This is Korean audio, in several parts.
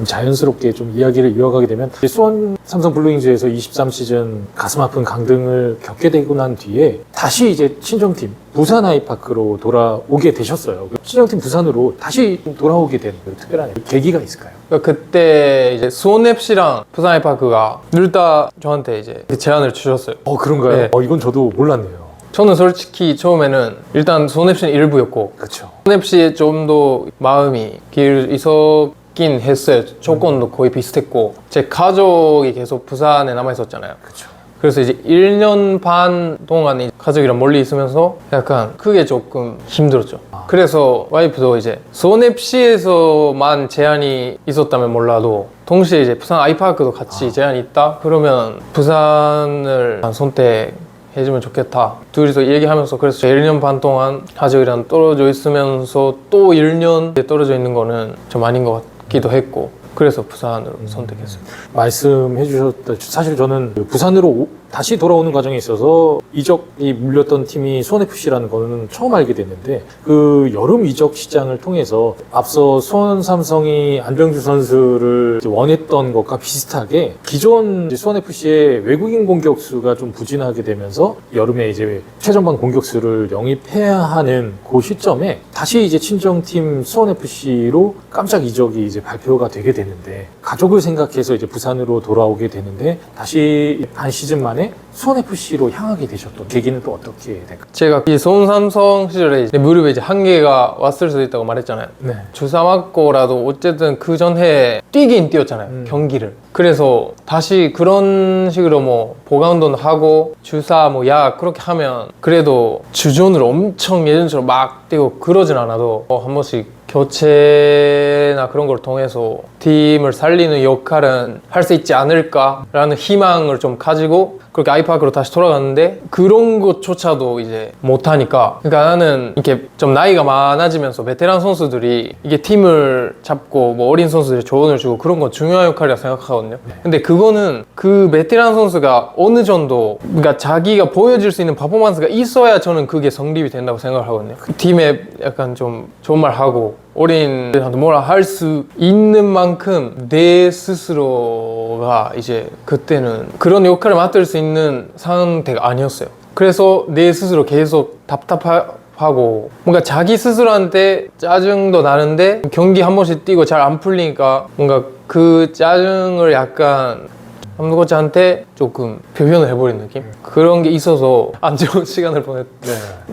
자연스럽게 좀 이야기를 이어가게 되면 수원 삼성 블루윙즈에서 23시즌 가슴 아픈 강등을 겪게 되고 난 뒤에 다시 이제 친정팀 부산 아이파크로 돌아오게 되셨어요. 친정팀 부산으로 다시 돌아오게 된 특별한 계기가 있을까요? 그때 이제 수원 FC랑 부산 아이파크가 둘 다 저한테 이제 제안을 주셨어요. 그런가요? 네. 이건 저도 몰랐네요. 저는 솔직히 처음에는 일단 수원 FC는 일부였고 그렇죠. 수원 FC에 좀 더 마음이 있었긴 했어요. 조건도 거의 비슷했고 제 가족이 계속 부산에 남아 있었잖아요. 그렇죠. 그래서 이제 1년 반 동안 가족이랑 멀리 있으면서 약간 그게 조금 힘들었죠. 그래서 와이프도 이제 수원 FC에서만 제한이 있었다면 몰라도 동시에 이제 부산 아이파크도 같이 제한이 있다? 그러면 부산을 선택해주면 좋겠다. 둘이서 얘기하면서 그래서 1년 반 동안 가족이랑 떨어져 있으면서 또 1년 떨어져 있는 거는 좀 아닌 것 같기도 했고 그래서 부산으로 선택했어요. 말씀해 주셨다. 사실 저는 부산으로 다시 돌아오는 과정에 있어서 이적이 물렸던 팀이 수원FC라는 거는 처음 알게 됐는데 그 여름 이적 시장을 통해서 앞서 수원 삼성이 안병주 선수를 원했던 것과 비슷하게 기존 수원FC의 외국인 공격수가 좀 부진하게 되면서 여름에 이제 최전방 공격수를 영입해야 하는 그 시점에 다시 이제 친정팀 수원FC로 깜짝 이적이 이제 발표가 되게 되는데 가족을 생각해서 이제 부산으로 돌아오게 되는데 다시 반 시즌 만에 수원FC로 향하게 되셨던 계기는 또 어떻게 될까요? 제가 이 수원 삼성 시절에 이제 무릎에 이제 한계가 왔을 수도 있다고 말했잖아요. 네. 주사 맞고라도 어쨌든 그 전에 뛰긴 뛰었잖아요. 경기를. 그래서 다시 그런 식으로 뭐 보강운동 하고 주사 뭐 약 그렇게 하면 그래도 주전으로 엄청 예전처럼 막 뛰고 그러진 않아도 한 번씩 교체나 그런 걸 통해서 팀을 살리는 역할은 할 수 있지 않을까라는 희망을 좀 가지고 그렇게 아이파크로 다시 돌아갔는데 그런 것조차도 이제 못하니까 그러니까 나는 이렇게 좀 나이가 많아지면서 베테랑 선수들이 이게 팀을 잡고 뭐 어린 선수들이 조언을 주고 그런 건 중요한 역할이라 생각하거든요. 근데 그거는 그 베테랑 선수가 어느 정도 그러니까 자기가 보여줄 수 있는 퍼포먼스가 있어야 저는 그게 성립이 된다고 생각을 하거든요. 그 팀에 약간 좀 좋은 말 하고 어린애한테 뭐라 할 수 있는 만큼 내 스스로가 이제 그때는 그런 역할을 맡을 수 있는 상태가 아니었어요. 그래서 내 스스로 계속 답답하고 뭔가 자기 스스로한테 짜증도 나는데 경기 한 번씩 뛰고 잘 안 풀리니까 뭔가 그 짜증을 약간 아무것한테 조금 표현을 해버린 느낌? 그런 게 있어서 안 좋은 시간을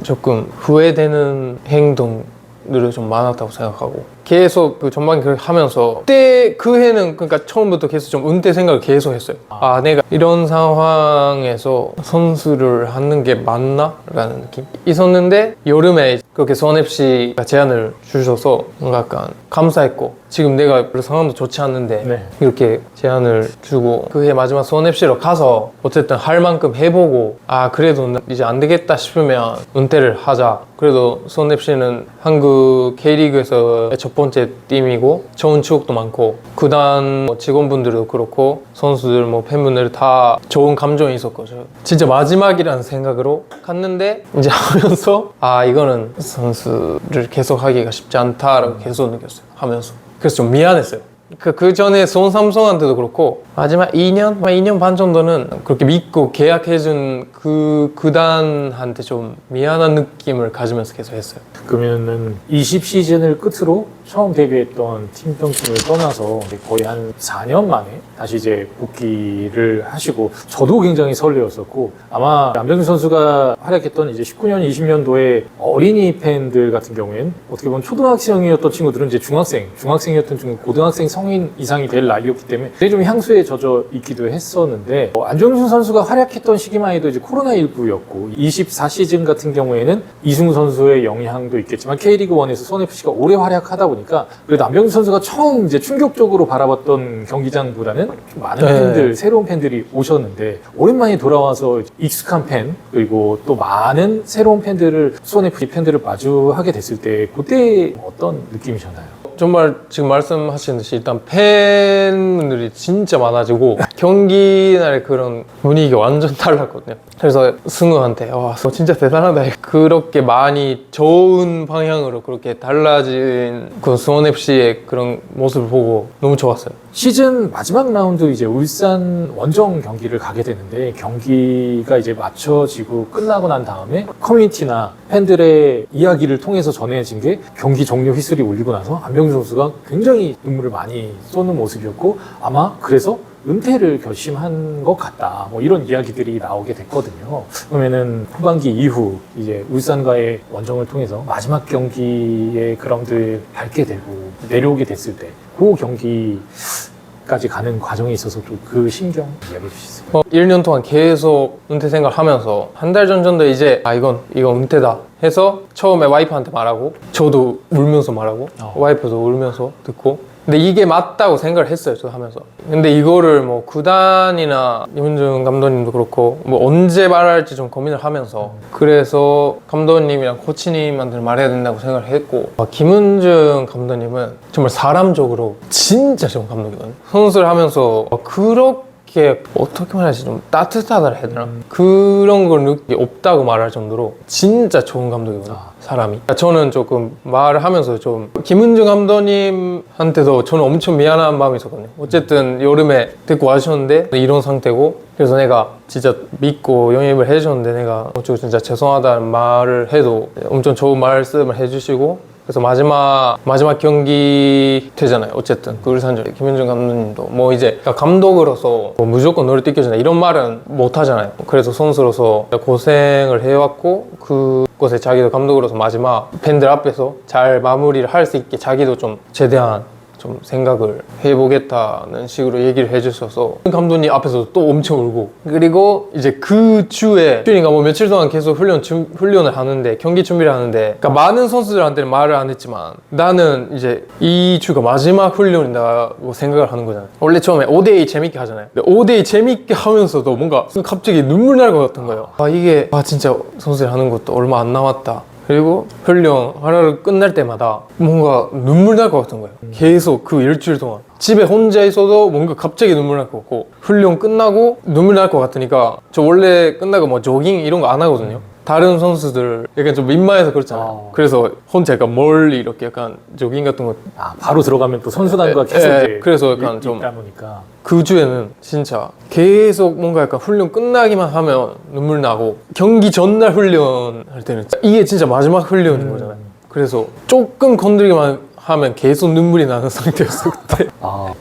조금 후회되는 행동들이 좀 많았다고 생각하고 계속 그 전반기 그렇게 하면서 그때 그 해는 그러니까 처음부터 계속 좀 은퇴 생각을 계속 했어요. 내가 이런 상황에서 선수를 하는 게 맞나? 라는 느낌 있었는데 여름에 그렇게 수원FC가 제안을 주셔서 뭔가 약간 감사했고 지금 내가 별로 상황도 좋지 않는데 이렇게 제안을 주고 그해 마지막 수원FC로 가서 어쨌든 할 만큼 해보고 그래도 이제 안 되겠다 싶으면 은퇴를 하자. 그래도 수원FC는 한국 K리그에서 첫 번째 팀이고 좋은 추억도 많고 구단 직원분들도 그렇고 선수들 팬분들 다 좋은 감정이 있었거든요. 진짜 마지막이라는 생각으로 갔는데 이제 하면서 이거는 선수를 계속 하기가 쉽지 않다라고 계속 느꼈어요. 하면서 그래서 좀 미안했어요. 그 전에 수원 삼성한테도 그렇고 마지막 2년 반 정도는 그렇게 믿고 계약해준 그 구단한테 좀 미안한 느낌을 가지면서 계속 했어요. 그러면은 20시즌을 끝으로 처음 데뷔했던 팀평팀을 떠나서 거의 한 4년 만에 다시 이제 복귀를 하시고 저도 굉장히 설레었었고 아마 안병주 선수가 활약했던 이제 19년, 20년도에 어린이 팬들 같은 경우에는 어떻게 보면 초등학생이었던 친구들은 이제 중학생이었던 친구, 고등학생 성인 이상이 될 나이였기 때문에 되게 좀 향수에 젖어 있기도 했었는데 안병주 선수가 활약했던 시기만 해도 이제 코로나19였고 24시즌 같은 경우에는 이승우 선수의 영향도 있겠지만 K리그1에서 수원FC가 오래 활약하다 보니까 그래도 안병주 선수가 처음 이제 충격적으로 바라봤던 경기장보다는 좀 많은 팬들, 새로운 팬들이 오셨는데 오랜만에 돌아와서 익숙한 팬 그리고 또 많은 새로운 팬들을 수원FC 팬들을 마주하게 됐을 때 그때 어떤 느낌이셨나요? 정말 지금 말씀하신 듯이 일단 팬분들이 진짜 많아지고 경기 날의 그런 분위기가 완전 달랐거든요. 그래서 승우한테 와, 너 진짜 대단하다. 그렇게 많이 좋은 방향으로 그렇게 달라진 그 수원FC의 그런 모습을 보고 너무 좋았어요. 시즌 마지막 라운드 이제 울산 원정 경기를 가게 되는데 경기가 이제 맞춰지고 끝나고 난 다음에 커뮤니티나 팬들의 이야기를 통해서 전해진 게 경기 종료 휘슬이 울리고 나서 안병준 선수가 굉장히 눈물을 많이 쏟는 모습이었고 아마 그래서 은퇴를 결심한 것 같다. 뭐 이런 이야기들이 나오게 됐거든요. 그러면은 후반기 이후 이제 울산과의 원정을 통해서 마지막 경기에 그라운드에 밟게 되고 내려오게 됐을 때 그 경기까지 가는 과정에 있어서 좀 그 심경 이야기해 주실 수 있을까요? 1년 동안 계속 은퇴 생각을 하면서 한 달 전 정도 이제 이건 은퇴다 해서 처음에 와이프한테 말하고 저도 울면서 말하고 와이프도 울면서 듣고 근데 이게 맞다고 생각을 했어요. 저도 하면서. 근데 이거를 뭐 구단이나 임은중 감독님도 그렇고 뭐 언제 말할지 좀 고민을 하면서 그래서 감독님이랑 코치님한테 말해야 된다고 생각을 했고 김은중 감독님은 정말 사람적으로 진짜 좋은 감독이거든요. 선수를 하면서 그렇게 어떻게 말하지 좀 따뜻하다 해야 되나? 그런 걸 느끼기 없다고 말할 정도로 진짜 좋은 감독이거든요. 사람이. 저는 조금 말을 하면서 좀 김은중 감독님한테도 저는 엄청 미안한 마음이 있었거든요. 어쨌든 여름에 데리고 와주셨는데 이런 상태고 그래서 내가 진짜 믿고 영입을 해주셨는데 내가 어쩌고 진짜 죄송하다는 말을 해도 엄청 좋은 말씀을 해주시고 그래서 마지막 경기 되잖아요. 어쨌든 그 울산전 김현준 감독님도 뭐 이제 감독으로서 뭐 무조건 너를 뛰겨준다 이런 말은 못 하잖아요. 그래서 선수로서 고생을 해왔고 그것에 자기도 감독으로서 마지막 팬들 앞에서 잘 마무리를 할 수 있게 자기도 좀 최대한 좀 생각을 해보겠다는 식으로 얘기를 해주셔서 감독님 앞에서도 또 엄청 울고 그리고 이제 그 주에 그러니까 뭐 며칠 동안 계속 훈련을 하는데 경기 준비를 하는데 그러니까 많은 선수들한테는 말을 안 했지만 나는 이제 이 주가 마지막 훈련이라고 생각을 하는 거잖아요. 원래 처음에 5대2 재밌게 하잖아요. 근데 5대2 재밌게 하면서도 뭔가 갑자기 눈물 날 것 같은 거예요. 이게 진짜 선수들 하는 것도 얼마 안 남았다. 그리고 훈련 하루를 끝날 때마다 뭔가 눈물 날 것 같은 거예요. 계속 그 일주일 동안 집에 혼자 있어도 뭔가 갑자기 눈물 날 것 같고 훈련 끝나고 눈물 날 것 같으니까 저 원래 끝나고 뭐 조깅 이런 거 안 하거든요. 다른 선수들 약간 좀 민망해서 그렇잖아요. 그래서 혼자 약간 멀리 이렇게 약간 조깅 같은 거 바로 들어가면 또 선수단과 계속 이제 그래서 약간 좀 있다 보니까 그 주에는 진짜 계속 뭔가 약간 훈련 끝나기만 하면 눈물 나고 경기 전날 훈련할 때는 이게 진짜 마지막 훈련인 거잖아요. 그래서 조금 건드리기만 하면 계속 눈물이 나는 상태였어 그때.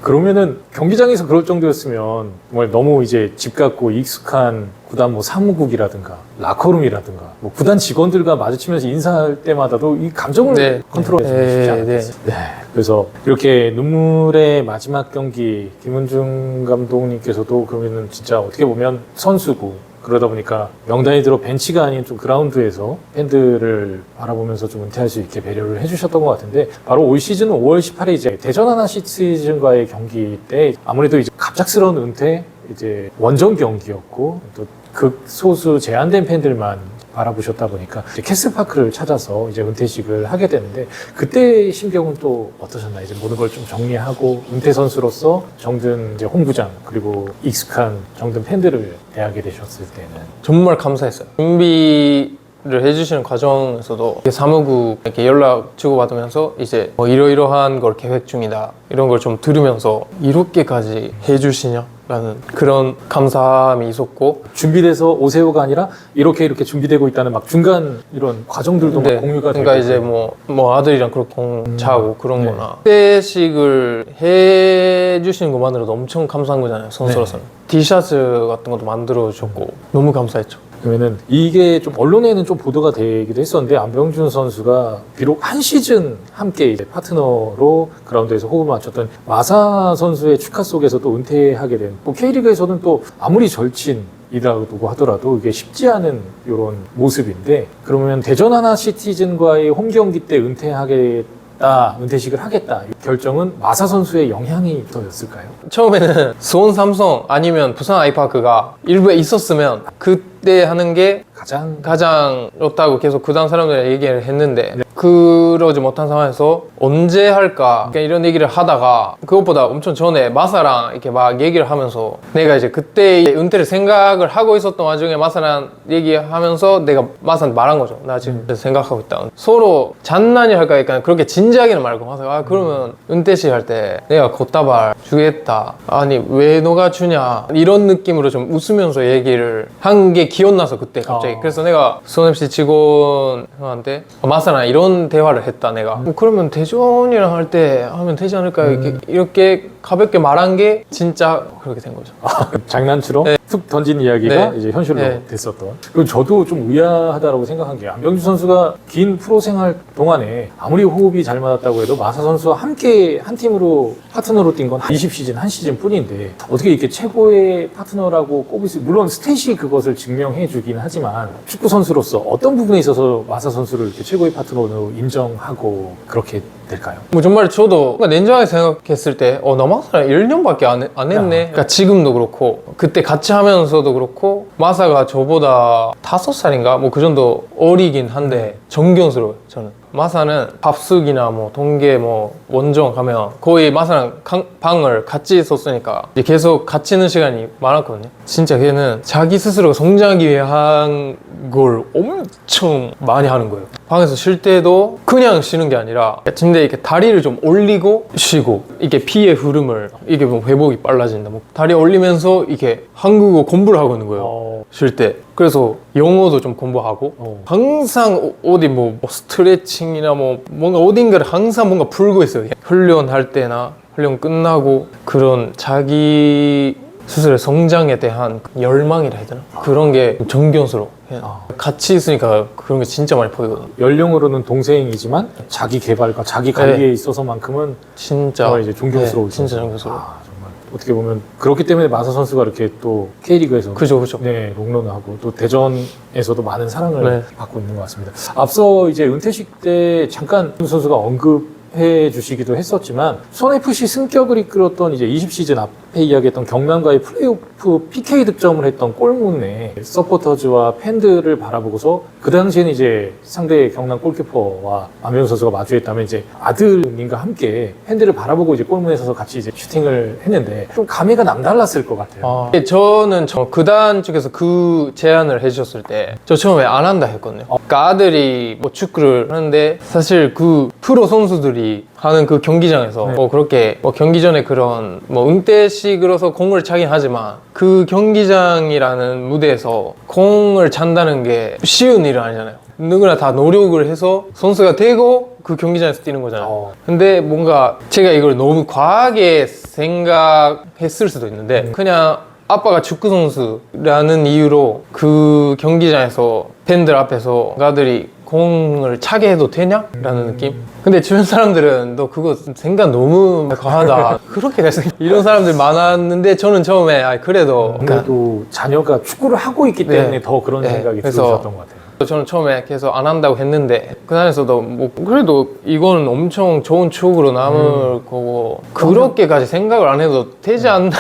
그러면은 경기장에서 그럴 정도였으면 정말 너무 이제 집 같고 익숙한 구단 뭐 사무국이라든가 라커룸이라든가 뭐 구단 직원들과 마주치면서 인사할 때마다도 이 감정을 컨트롤해주기 쉽지 않았어요. 그래서 이렇게 눈물의 마지막 경기 김은중 감독님께서도 그러면은 진짜 어떻게 보면 선수고 그러다 보니까 명단이 들어 벤치가 아닌 좀 그라운드에서 팬들을 바라보면서 좀 은퇴할 수 있게 배려를 해주셨던 것 같은데 바로 올 시즌 5월 18일 이제 대전 하나시티즌과의 경기 때 아무래도 이제 갑작스러운 은퇴 이제 원정 경기였고 또 극소수 제한된 팬들만 바라보셨다 보니까 이제 캐슬파크를 찾아서 이제 은퇴식을 하게 되는데 그때 심경은 또 어떠셨나요? 이제 모든 걸 좀 정리하고 은퇴 선수로서 정든 이제 홍구장 그리고 익숙한 정든 팬들을 대하게 되셨을 때는 정말 감사했어요. 준비를 해주시는 과정에서도 사무국 이렇게 연락 주고받으면서 이제 뭐 이러이러한 걸 계획 중이다 이런 걸 좀 들으면서 이렇게까지 해주시냐? 라는 그런 감사함이 있었고 준비돼서 오세요가 아니라 이렇게 준비되고 있다는 막 중간 이런 과정들도 막 공유가 그러니까 되고 이제 뭐 아들이랑 그렇게 공차하고 그런 거나 회식을 해주시는 것만으로도 엄청 감사한 거잖아요 선수로서는. 티셔츠 같은 것도 만들어 주셨고 너무 감사했죠. 그러면은 이게 좀 언론에는 좀 보도가 되기도 했었는데 안병준 선수가 비록 한 시즌 함께 이제 파트너로 그라운드에서 호흡을 맞췄던 마사 선수의 축하 속에서도 은퇴하게 된 뭐 K리그에서는 또 아무리 절친이라고 하더라도 이게 쉽지 않은 이런 모습인데 그러면 대전 하나시티즌과의 홈 경기 때 은퇴식을 하겠다 결정은 마사 선수의 영향이 더였을까요? 처음에는 수원 삼성 아니면 부산 아이파크가 일부에 있었으면 그 그때 하는 게 가장 좋다고 계속 구단 사람들이 얘기를 했는데 그러지 못한 상황에서 언제 할까 그러니까 이런 얘기를 하다가 그것보다 엄청 전에 마사랑 이렇게 막 얘기를 하면서 내가 이제 그때 은퇴를 생각을 하고 있었던 와중에 마사랑 얘기하면서 내가 마사한테 말한 거죠. 나 지금 생각하고 있다. 서로 장난이 할까 그러니까 그렇게 진지하게는 말고 마사가 그러면 은퇴식 할 때 내가 걷다발 주겠다. 아니 왜 너가 주냐 이런 느낌으로 좀 웃으면서 얘기를 한 게 기억나서 그때 갑자기 그래서 내가 수원FC 직원 형한테 마사랑 이런 대화를 했다 내가 그러면 대전이랑 할 때 하면 되지 않을까 이렇게 가볍게 말한 게 진짜 그렇게 된 거죠. 장난처럼 네. 툭 던진 이야기가 네. 이제 현실로 네. 됐었던. 그리고 저도 좀 의아하다고 생각한 게 안병준 선수가 긴 프로 생활 동안에 아무리 호흡이 잘 맞았다고 해도 마사 선수와 함께 한 팀으로 파트너로 뛴 건 20시즌 한 시즌 뿐인데 어떻게 이렇게 최고의 파트너라고 꼽을 수 물론 스탯이 그것을 증명해 주긴 하지만 축구 선수로서 어떤 부분에 있어서 마사 선수를 이렇게 최고의 파트너로 인정하고 그렇게 될까요? 뭐 정말 저도 뭔가 냉정하게 생각했을 때 나 마사랑 1년밖에 안 했네. 그러니까 지금도 그렇고 그때 같이 하면서도 그렇고 마사가 저보다 5살인가 뭐 그 정도 어리긴 한데 존경스러워요 저는. 마사는 밥숙이나 뭐 동계 뭐 원정 가면 거의 마사랑 방을 같이 썼으니까 이제 계속 같이 있는 시간이 많았거든요. 진짜 걔는 자기 스스로가 성장하기 위해 한 걸 엄청 많이 하는 거예요. 방에서 쉴 때도 그냥 쉬는 게 아니라 침대에 이렇게 다리를 좀 올리고 쉬고 이게 피의 흐름을 이게 뭐 회복이 빨라진다 뭐 다리 올리면서 이렇게 한국어 공부를 하고 있는 거예요. 쉴 때. 그래서 영어도 좀 공부하고 항상 어디 뭐 스트레칭이나 뭐 뭔가 어딘가를 항상 뭔가 풀고 있어요. 훈련할 때나 훈련 끝나고 그런 자기 스스로의 성장에 대한 열망이라 해야 되나? 그런 게 존경스러워. 같이 있으니까 그런 게 진짜 많이 보이거든. 연령으로는 동생이지만 자기 개발과 자기 관리에 있어서만큼은 진짜 정말 이제 존경스러울 진짜 정도. 존경스러워. 정말 어떻게 보면 그렇기 때문에 마사 선수가 이렇게 또 K리그에서 그죠. 네, 롱런하고 또 대전에서도 많은 사랑을 네. 받고 있는 것 같습니다. 앞서 이제 은퇴식 때 잠깐 선수가 언급해 주시기도 했었지만 수원FC 승격을 이끌었던 이제 20시즌 앞에 이야기했던 경남과의 플레이오프 PK 득점을 했던 골문에 서포터즈와 팬들을 바라보고서 그 당시에는 이제 상대 경남 골키퍼와 안병준 선수가 마주했다면 이제 아들님과 함께 팬들을 바라보고 이제 골문에 서서 같이 이제 슈팅을 했는데 좀 감회가 남달랐을 것 같아요. 저는 구단 측에서 그 제안을 해주셨을 때 저 처음에 안 한다 했거든요. 그러니까 아들이 뭐 축구를 하는데 사실 그 프로 선수들이 하는 그 경기장에서 뭐 그렇게 뭐 경기 전에 그런 뭐 응대식으로서 공을 차긴 하지만 그 경기장이라는 무대에서 공을 찬다는 게 쉬운 일은 아니잖아요. 누구나 다 노력을 해서 선수가 되고 그 경기장에서 뛰는 거잖아요. 근데 뭔가 제가 이걸 너무 과하게 생각했을 수도 있는데 그냥 아빠가 축구 선수라는 이유로 그 경기장에서 팬들 앞에서 아들이 공을 차게 해도 되냐? 라는 느낌? 근데 주변 사람들은 너 그거 생각 너무 과하다 그렇게 이런 사람들 많았는데 저는 처음에 그래도 그래도 자녀가 축구를 하고 있기 때문에 더 그런 생각이 들으셨던 것 같아요. 저는 처음에 계속 안 한다고 했는데 그 안에서도 뭐 그래도 이거는 엄청 좋은 추억으로 남을 거고 그렇게까지 생각을 안 해도 되지 않나.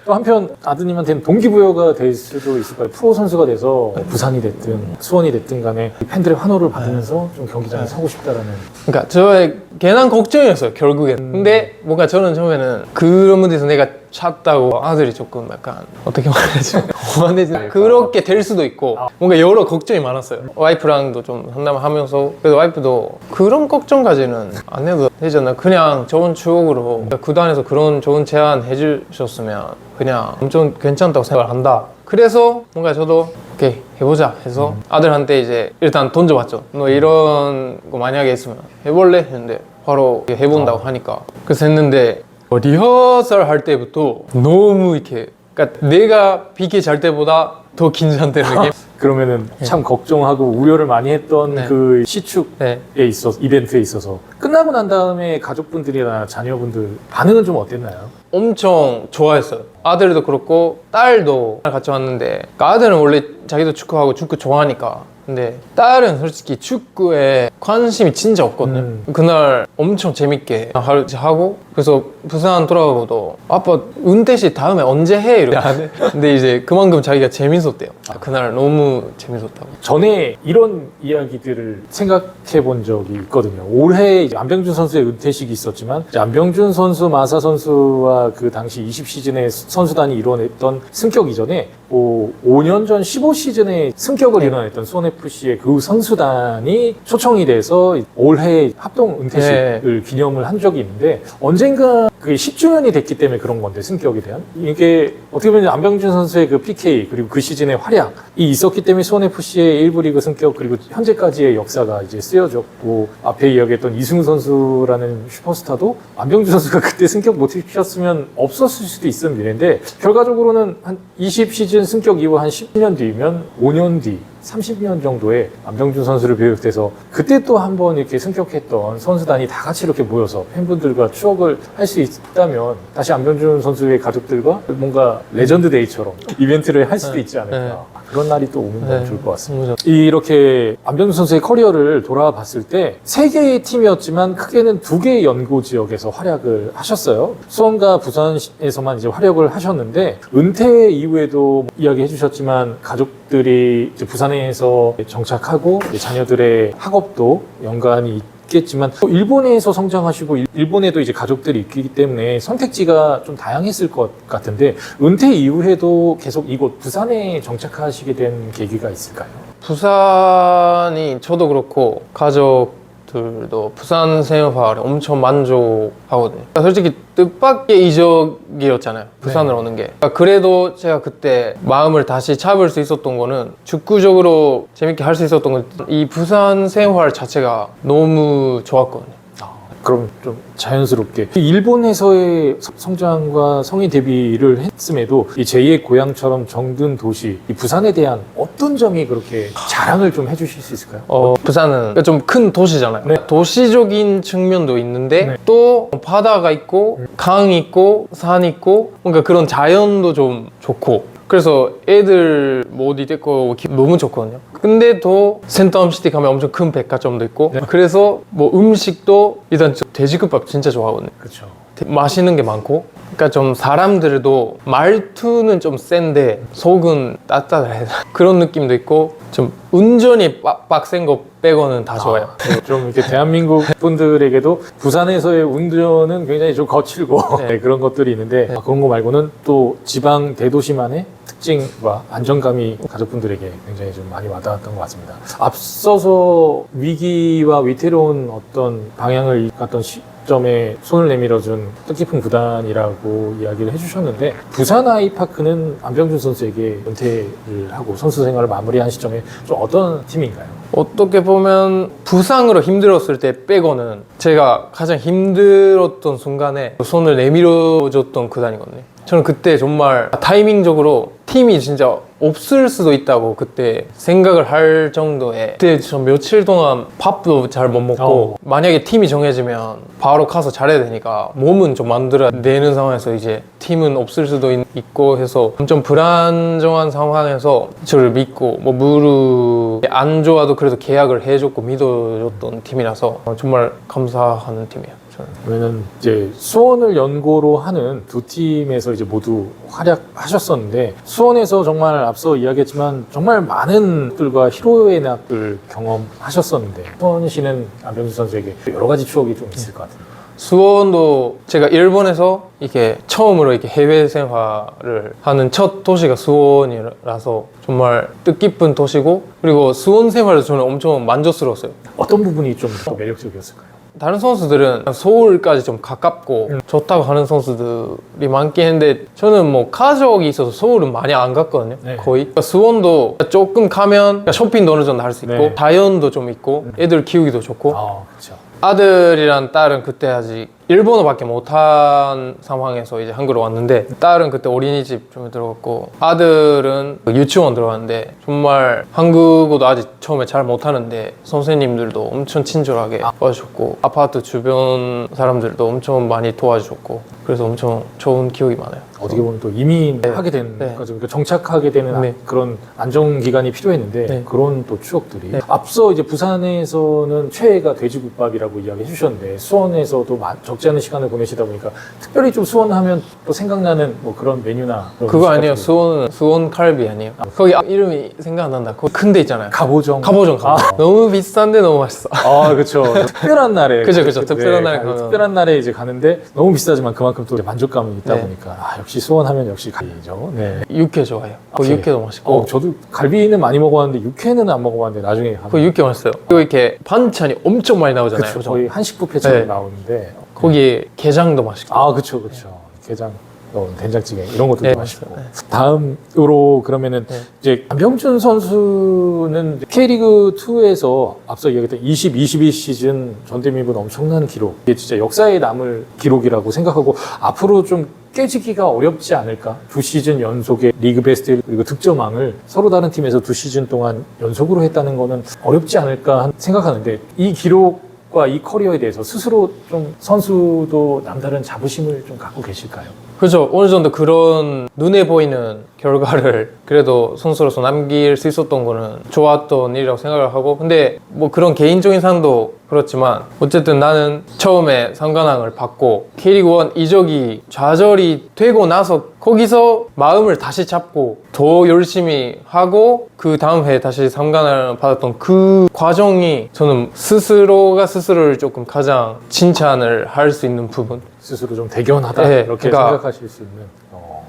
또 한편 아드님한테는 동기부여가 될 수도 있을 거예요. 프로 선수가 돼서 부산이 됐든 수원이 됐든 간에 팬들의 환호를 받으면서 좀 경기장에 서고 싶다라는. 그러니까 저의 괜한 걱정이었어요 결국엔. 근데 뭔가 저는 처음에는 그런 문제에서 내가 찼다고 아들이 조금 약간 어떻게 말하지? 그렇게 될 수도 있고 뭔가 여러 걱정이 많았어요. 와이프랑도 좀 상담하면서 그래도 와이프도 그런 걱정까지는 안 해도 되지 않나. 그냥 좋은 추억으로 그러니까 구단에서 그런 좋은 제안 해주셨으면 그냥 엄청 괜찮다고 생각을 한다. 그래서 뭔가 저도 오케이 해보자 해서 아들한테 이제 일단 던져봤죠. 너 이런 거 만약에 있으면 해볼래? 했는데 바로 해본다고 하니까 그래서 했는데 리허설 할 때부터 너무 이렇게 그러니까 내가 PK 잘 때보다 더 긴장되는 느낌? 그러면은 참 걱정하고 우려를 많이 했던 그 시축에 있어서 이벤트에 있어서 끝나고 난 다음에 가족분들이나 자녀분들 반응은 좀 어땠나요? 엄청 좋아했어요. 아들도 그렇고 딸도 같이 왔는데 그러니까 아들은 원래 자기도 축구하고 축구 좋아하니까 근데 딸은 솔직히 축구에 관심이 진짜 없거든요. 그날 엄청 재밌게 하고 그래서 부산 돌아가고도 아빠 은퇴식 다음에 언제 해? 이러고 근데 이제 그만큼 자기가 재밌었대요. 그날 너무 재밌었다고. 전에 이런 이야기들을 생각해 본 적이 있거든요. 올해 이제 안병준 선수의 은퇴식이 있었지만 이제 안병준 선수, 마사 선수와 그 당시 20시즌에 선수단이 이뤄냈던 승격 이전에 5년 전 15시즌에 승격을 이뤄냈던 수원FC의 그 선수단이 초청이 돼서 올해 합동 은퇴식을 기념을 한 적이 있는데 언젠가 그게 10주년이 됐기 때문에 그런 건데 승격에 대한 이게 어떻게 보면 안병준 선수의 그 PK 그리고 그 시즌의 활약이 있었기 때문에 수원FC의 1부 리그 승격 그리고 현재까지의 역사가 이제 쓰여졌고 앞에 이야기했던 이승우 선수라는 슈퍼스타도 안병준 선수가 그때 승격 못 시켰으면 없었을 수도 있는 일인데 결과적으로는 한 20시즌 승격 이후 한 10년 뒤면 5년 뒤 30년 정도의 안병준 선수를 비롯해서 그때 또 한 번 이렇게 승격했던 선수단이 다 같이 이렇게 모여서 팬분들과 추억을 할 수 있다면 다시 안병준 선수의 가족들과 뭔가 레전드 데이처럼 이벤트를 할 수도 있지 않을까. 그런 날이 또 오면 좋을 것 같습니다. 이렇게 안병준 선수의 커리어를 돌아봤을 때 3개의 팀이었지만 크게는 2개의 연고 지역에서 활약을 하셨어요. 수원과 부산에서만 이제 활약을 하셨는데 은퇴 이후에도 이야기해 주셨지만 가족들이 이제 부산에서 정착하고 자녀들의 학업도 연관이 있겠지만 일본에서 성장하시고 일본에도 이제 가족들이 있기 때문에 선택지가 좀 다양했을 것 같은데 은퇴 이후에도 계속 이곳 부산에 정착하시게 된 계기가 있을까요? 부산이 저도 그렇고 가족들도 부산 생활에 엄청 만족하거든요. 솔직히 뜻밖의 이적이었잖아요. 부산을 오는 게. 그래도 제가 그때 마음을 다시 잡을 수 있었던 거는 축구적으로 재밌게 할 수 있었던 건 이 부산 생활 자체가 너무 좋았거든요. 그럼 좀 자연스럽게 일본에서의 성장과 성인 데뷔를 했음에도 이 제2의 고향처럼 정든 도시 이 부산에 대한 어떤 점이 그렇게 자랑을 좀 해주실 수 있을까요? 부산은 좀 큰 도시잖아요. 네. 도시적인 측면도 있는데 네. 또 바다가 있고 강 있고 산 있고 뭔가 그런 자연도 좀 좋고 그래서 애들 뭐 어디 데리고 너무 좋거든요. 근데 또 센텀시티 가면 엄청 큰 백화점도 있고 네. 그래서 뭐 음식도 일단 돼지국밥 진짜 좋아하거든요. 그렇죠. 맛있는 게 많고 그러니까 좀 사람들도 말투는 좀 센데 속은 따뜻해 그런 느낌도 있고 좀 운전이 빡센 거 빼고는 다 좋아요. 좀 이렇게 대한민국 분들에게도 부산에서의 운전은 굉장히 좀 거칠고 네, 그런 것들이 있는데 그런 거 말고는 또 지방 대도시만의 특징과 안정감이 가족분들에게 굉장히 좀 많이 와닿았던 것 같습니다. 앞서서 위기와 위태로운 어떤 방향을 갔던 점에 손을 내밀어준 뜻깊은 구단이라고 이야기를 해주셨는데 부산 아이파크는 안병준 선수에게 은퇴를 하고 선수 생활을 마무리한 시점에 좀 어떤 팀인가요? 어떻게 보면 부상으로 힘들었을 때 빼고는 제가 가장 힘들었던 순간에 손을 내밀어줬던 구단이거든요. 저는 그때 정말 타이밍적으로 팀이 진짜 없을 수도 있다고 그때 생각을 할 정도에 그때 저 며칠 동안 밥도 잘 못 먹고 만약에 팀이 정해지면 바로 가서 잘해야 되니까 몸은 좀 만들어야 되는 상황에서 이제 팀은 없을 수도 있고 해서 엄청 불안정한 상황에서 저를 믿고 뭐 무릎이 안 좋아도 그래도 계약을 해줬고 믿어줬던 팀이라서 정말 감사하는 팀이에요. 그러면 이제 수원을 연고로 하는 두 팀에서 이제 모두 활약하셨었는데 수원에서 정말 앞서 이야기했지만 정말 많은 분들과 희로애의 낙을 경험하셨었는데 수원시는 안병준 선수에게 여러 가지 추억이 좀 있을 것 같아요. 수원도 제가 일본에서 이렇게 처음으로 이렇게 해외 생활을 하는 첫 도시가 수원이라서 정말 뜻깊은 도시고 그리고 수원 생활에서 저는 엄청 만족스러웠어요. 어떤 부분이 좀 더 매력적이었을까요? 다른 선수들은 서울까지 좀 가깝고 좋다고 하는 선수들이 많긴 했는데 저는 뭐 가족이 있어서 서울은 많이 안 갔거든요. 네. 거의. 그러니까 수원도 조금 가면 쇼핑도 어느 정도 할 수 있고 네. 자연도 좀 있고 애들 키우기도 좋고 그렇죠. 아들이랑 딸은 그때 아직 일본어밖에 못한 상황에서 이제 한국으로 왔는데 딸은 그때 어린이집 좀 들어갔고 아들은 유치원 들어갔는데 정말 한국어도 아직 처음에 잘 못하는데 선생님들도 엄청 친절하게 도와주셨고 아파트 주변 사람들도 엄청 많이 도와주셨고 그래서 엄청 좋은 기억이 많아요. 어떻게 보면 또 이민하게 되는 네. 거죠. 그러니까 정착하게 되는 네. 그런 안정 기간이 필요했는데 네. 그런 또 추억들이 네. 앞서 이제 부산에서는 최애가 돼지국밥이라고 이야기해 주셨는데 수원에서도 적지 않은 시간을 보내시다 보니까 특별히 좀 수원하면 또 생각나는 뭐 그런 메뉴나 그런 그거 음식 아니에요. 같은 거. 수원 칼비 아니에요. 거기 이름이 생각 안 난다. 거기 큰 데 있잖아요. 갑오정. 갑오정. 너무 비싼데 너무 맛있어. 아, 그렇죠. 특별한 날에. 그죠. 특별한 날에 가면. 특별한 날에 이제 가는데 너무 비싸지만 그만큼 또 만족감이 있다 네. 보니까 역시 수원하면 역시 갈비죠. 네. 육회 좋아해요. 거기 오케이. 육회도 맛있고. 저도 갈비는 많이 먹어봤는데 육회는 안 먹어봤는데 나중에 가면 거기 육회 맛있어요. 그리고 이렇게 반찬이 엄청 많이 나오잖아요. 그쵸, 거의 한식 뷔페처럼 네. 나오는데 거기에 게장도 맛있고. 그쵸. 게장, 된장찌개 이런 것도 네, 맛있고. 네. 다음으로 그러면은 네. 이제 안병준 선수는 K리그 2에서 앞서 이야기했던 20-21 시즌 전대미분 엄청난 기록. 이게 진짜 역사에 남을 기록이라고 생각하고 앞으로 좀 깨지기가 어렵지 않을까? 2시즌 연속의 리그 베스트 그리고 득점왕을 서로 다른 팀에서 2시즌 동안 연속으로 했다는 거는 어렵지 않을까 생각하는데 이 기록과 이 커리어에 대해서 스스로 좀 선수도 남다른 자부심을 좀 갖고 계실까요? 그렇죠. 어느 정도 그런 눈에 보이는 결과를 그래도 선수로서 남길 수 있었던 거는 좋았던 일이라고 생각을 하고, 근데 뭐 그런 개인적인 상도 그렇지만 어쨌든 나는 처음에 상관왕을 받고 K리그 1 이적이 좌절이 되고 나서 거기서 마음을 다시 잡고 더 열심히 하고 그 다음 해에 다시 상관왕을 받았던 그 과정이 저는 스스로가 스스로를 조금 가장 칭찬을 할 수 있는 부분. 스스로 좀 대견하다 네, 이렇게 그러니까 생각하실 수 있는.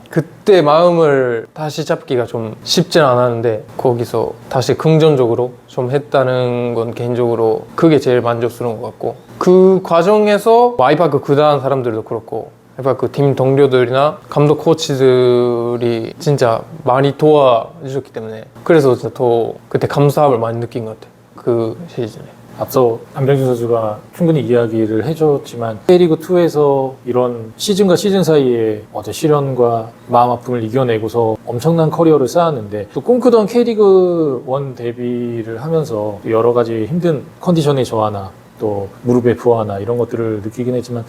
그때 마음을 다시 잡기가 좀 쉽진 않았는데 거기서 다시 긍정적으로 좀 했다는 건 개인적으로 그게 제일 만족스러운 것 같고, 그 과정에서 아이파크 구단 사람들도 그렇고 아이파크 팀 동료들이나 감독 코치들이 진짜 많이 도와주셨기 때문에 그래서 진짜 더 그때 감사함을 많이 느낀 것 같아요. 그 시즌에. 앞서 안병준 선수가 충분히 이야기를 해줬지만 K리그2에서 이런 시즌과 시즌 사이에 어떤 시련과 마음 아픔을 이겨내고서 엄청난 커리어를 쌓았는데 또 꿈꾸던 K리그1 데뷔를 하면서 여러 가지 힘든 컨디션의 저하나 또 무릎의 부하나 이런 것들을 느끼긴 했지만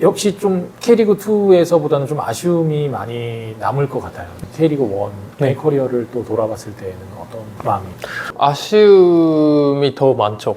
역시 좀 K리그2에서보다는 좀 아쉬움이 많이 남을 것 같아요. K리그1의 네. 커리어를 또 돌아봤을 때는 어떤 마음이? 아쉬움이 더 많죠.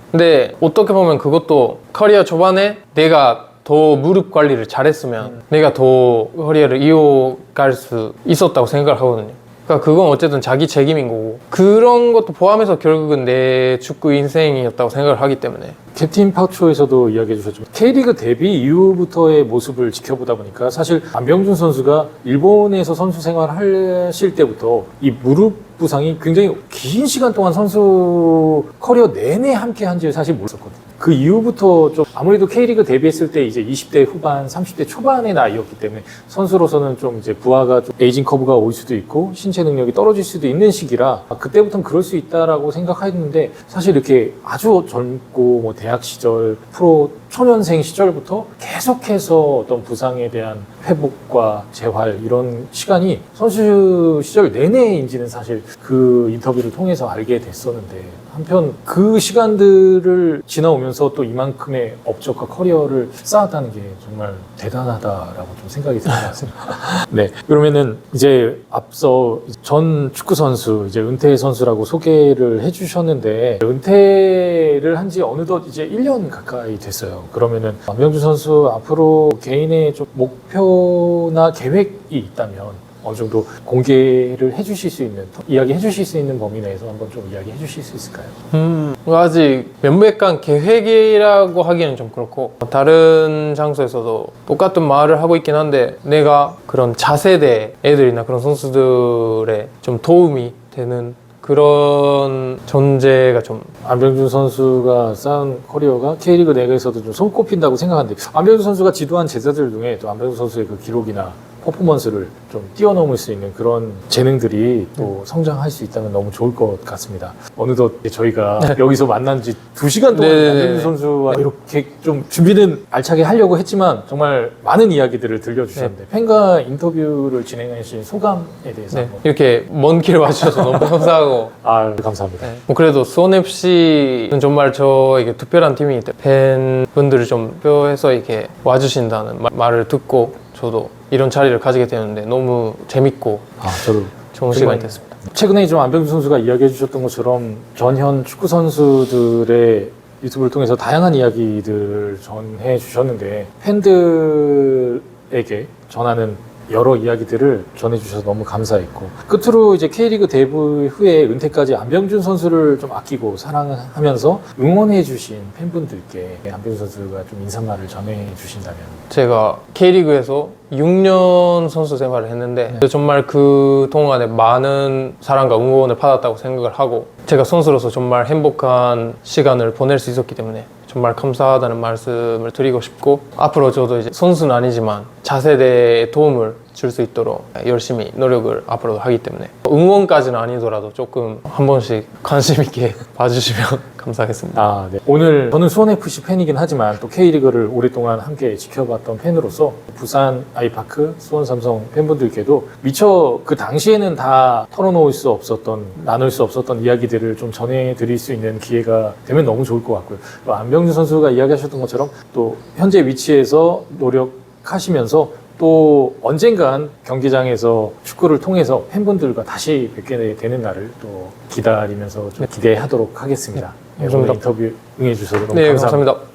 근데 어떻게 보면 그것도 커리어 초반에 내가 더 무릎 관리를 잘했으면 내가 더 커리어를 이어갈 수 있었다고 생각을 하거든요. 그러니까 그건 어쨌든 자기 책임인 거고 그런 것도 포함해서 결국은 내 축구 인생이었다고 생각을 하기 때문에. 캡틴 파초에서도 이야기해 주셨지만 K리그 데뷔 이후부터의 모습을 지켜보다 보니까 사실 안병준 선수가 일본에서 선수 생활을 하실 때부터 이 무릎 부상이 굉장히 긴 시간 동안 선수 커리어 내내 함께 한지 사실 몰랐었거든요. 그 이후부터 좀 아무래도 K리그 데뷔했을 때 이제 20대 후반, 30대 초반의 나이였기 때문에 선수로서는 좀 이제 부하가 좀 에이징 커브가 올 수도 있고 신체 능력이 떨어질 수도 있는 시기라 그때부터는 그럴 수 있다라고 생각했는데 사실 이렇게 아주 젊고 뭐 대학 시절 프로 초년생 시절부터 계속해서 어떤 부상에 대한 회복과 재활 이런 시간이 선수 시절 내내인지는 사실 그 인터뷰를 통해서 알게 됐었는데 한편 그 시간들을 지나오면서 또 이만큼의 업적과 커리어를 쌓았다는 게 정말 대단하다라고 좀 생각이 드는 것 같습니다. 네, 그러면은 이제 앞서 전 축구 선수 이제 은퇴 선수라고 소개를 해주셨는데 은퇴를 한 지 어느덧 이제 1년 가까이 됐어요. 그러면은 안병준 선수 앞으로 개인의 좀 목표나 계획이 있다면 어느 정도 공개를 해주실 수 있는, 이야기 해주실 수 있는 범위 내에서 한번 좀 이야기 해주실 수 있을까요? 아직 명백한 계획이라고 하기는 좀 그렇고 다른 장소에서도 똑같은 말을 하고 있긴 한데 내가 그런 차세대 애들이나 그런 선수들의 좀 도움이 되는 그런 존재가 좀. 안병준 선수가 쌓은 커리어가 K리그 내에서도 좀 손꼽힌다고 생각하는데 안병준 선수가 지도한 제자들 중에 또 안병준 선수의 그 기록이나 퍼포먼스를 좀 뛰어넘을 수 있는 그런 재능들이 또 성장할 수 있다면 너무 좋을 것 같습니다. 어느덧 저희가 여기서 만난 지 2시간 동안 안병준 선수와 이렇게 좀 준비는 알차게 하려고 했지만 정말 많은 이야기들을 들려주셨는데 팬과 인터뷰를 진행하신 소감에 대해서 한번. 이렇게 먼 길 와주셔서 너무 감사하고 감사합니다. 뭐 그래도 수원FC는 정말 저에게 특별한 팀이기 때문에 팬분들을 좀 뼈해서 이렇게 와주신다는 말을 듣고 저도 이런 자리를 가지게 되는데 너무 재밌고 저도 좋은 시간이 됐습니다. 최근에 좀 안병준 선수가 이야기해 주셨던 것처럼 전현 축구 선수들의 유튜브를 통해서 다양한 이야기들을 전해 주셨는데 팬들에게 전하는 여러 이야기들을 전해주셔서 너무 감사했고, 끝으로 이제 K리그 데뷔 후에 은퇴까지 안병준 선수를 좀 아끼고 사랑하면서 응원해주신 팬분들께 안병준 선수가 좀 인사말을 전해주신다면. 제가 K리그에서 6년 선수 생활을 했는데 정말 그 동안에 많은 사랑과 응원을 받았다고 생각을 하고, 제가 선수로서 정말 행복한 시간을 보낼 수 있었기 때문에 정말 감사하다는 말씀을 드리고 싶고, 앞으로 저도 이제 선수는 아니지만 차세대에 도움을 줄 수 있도록 열심히 노력을 앞으로 하기 때문에 응원까지는 아니더라도 조금 한 번씩 관심 있게 봐주시면 감사하겠습니다. 네. 오늘 저는 수원FC 팬이긴 하지만 또 K리그를 오랫동안 함께 지켜봤던 팬으로서 부산 아이파크, 수원삼성 팬분들께도 미처 그 당시에는 다 털어놓을 수 없었던, 나눌 수 없었던 이야기들을 좀 전해드릴 수 있는 기회가 되면 너무 좋을 것 같고요. 또 안병준 선수가 이야기하셨던 것처럼 또 현재 위치에서 노력하시면서 또 언젠간 경기장에서 축구를 통해서 팬분들과 다시 뵙게 되는 날을 또 기다리면서 좀 기대하도록 하겠습니다. 감사합니다. 오늘 인터뷰 응해주셔서 너무 네, 감사합니다. 감사합니다.